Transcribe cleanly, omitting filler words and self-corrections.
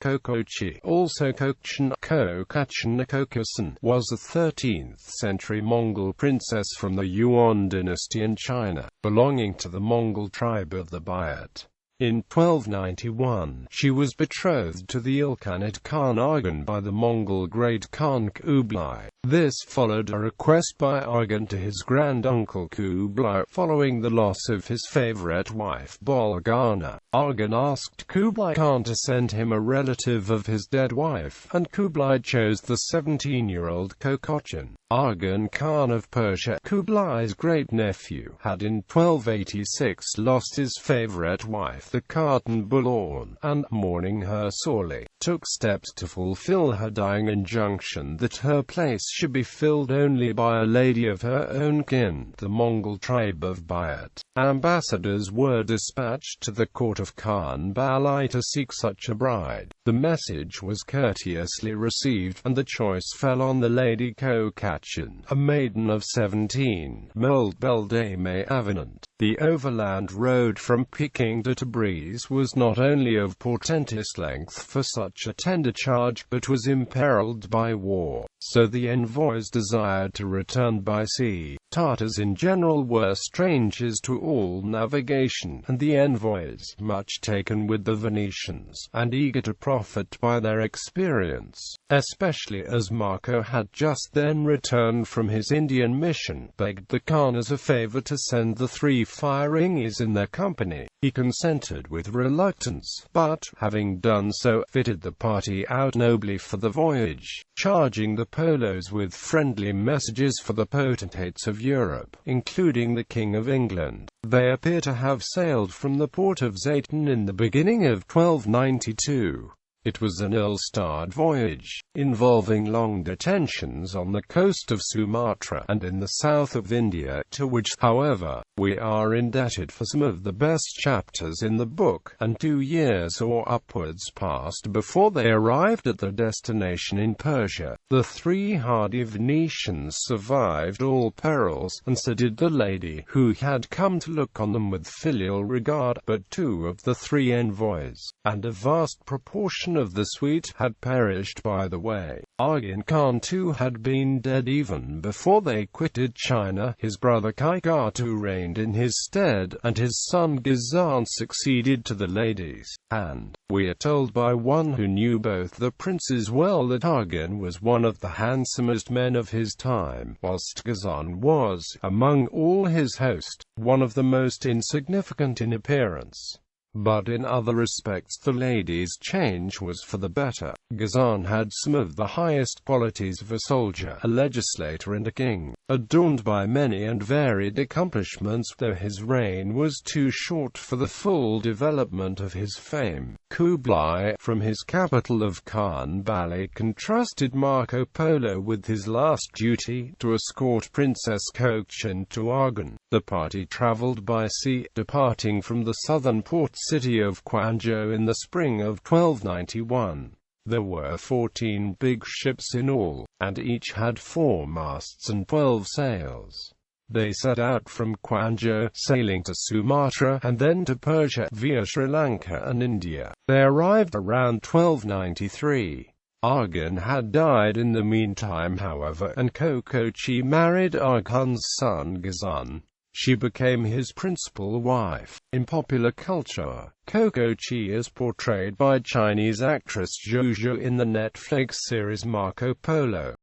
Kököchin, also Kökechin, Kokachin, Kokacin, was a 13th-century Mongol princess from the Yuan dynasty in China, belonging to the Mongol tribe of the Bayaut. In 1291, she was betrothed to the Ilkhanate Khan Arghun by the Mongol Great Khan Kublai. This followed a request by Arghun to his grand-uncle Kublai following the loss of his favorite wife Bolgana. Arghun asked Kublai Khan to send him a relative of his dead wife, and Kublai chose the 17-year-old Kokachin. Arghun Khan of Persia, Kublai's great-nephew, had in 1286 lost his favorite wife, the Khatun Bulughan, and, mourning her sorely, took steps to fulfill her dying injunction that her place should be filled only by a lady of her own kin, the Mongol Tribe of Bayaut. Ambassadors were dispatched to the court of Khan Kublai to seek such a bride. The message was courteously received, and the choice fell on the lady Kokachin, a maiden of 17, avenant. The overland road from Peking to Tabriz was not only of portentous length for such a tender charge, but was imperiled by war, so the envoys desired to return by sea. Tartars in general were strangers to all navigation, and the envoys, much taken with the Venetians, and eager to profit by their experience, especially as Marco had just then returned from his Indian mission, begged the Khan as a favor to send the 3 Firingis in their company. He consented with reluctance, but, having done so, fitted the party out nobly for the voyage, charging the Polos with friendly messages for the potentates of Europe, including the King of England. They appear to have sailed from the port of Zayton in the beginning of 1292. It was an ill-starred voyage, involving long detentions on the coast of Sumatra and in the south of India, to which, however, we are indebted for some of the best chapters in the book, and 2 years or upwards passed before they arrived at their destination in Persia. The 3 hardy Venetians survived all perils, and so did the lady, who had come to look on them with filial regard, but 2 of the 3 envoys, and a vast proportion of the suite, had perished by the way. Arghun Khan too had been dead even before they quitted China. His brother Kaikatu reigned in his stead, and his son Ghazan succeeded to the lady's hand. We are told by one who knew both the princes well that Arghun was one of the handsomest men of his time, whilst Ghazan was, among all his host, one of the most insignificant in appearance. But in other respects the lady's change was for the better. Ghazan had some of the highest qualities of a soldier, a legislator and a king, adorned by many and varied accomplishments, though his reign was too short for the full development of his fame. Kublai, from his capital of Khan Kublai, entrusted Marco Polo with his last duty, to escort Princess Kökechin to Arghun. The party traveled by sea, departing from the southern port city of Quanzhou in the spring of 1291. There were 14 big ships in all, and each had 4 masts and 12 sails. They set out from Quanzhou, sailing to Sumatra, and then to Persia, via Sri Lanka and India. They arrived around 1293. Arghun had died in the meantime, however, and Kököchin married Arghun's son Ghazan. She became his principal wife. In popular culture, Kököchin is portrayed by Chinese actress Zhou Zhou in the Netflix series Marco Polo.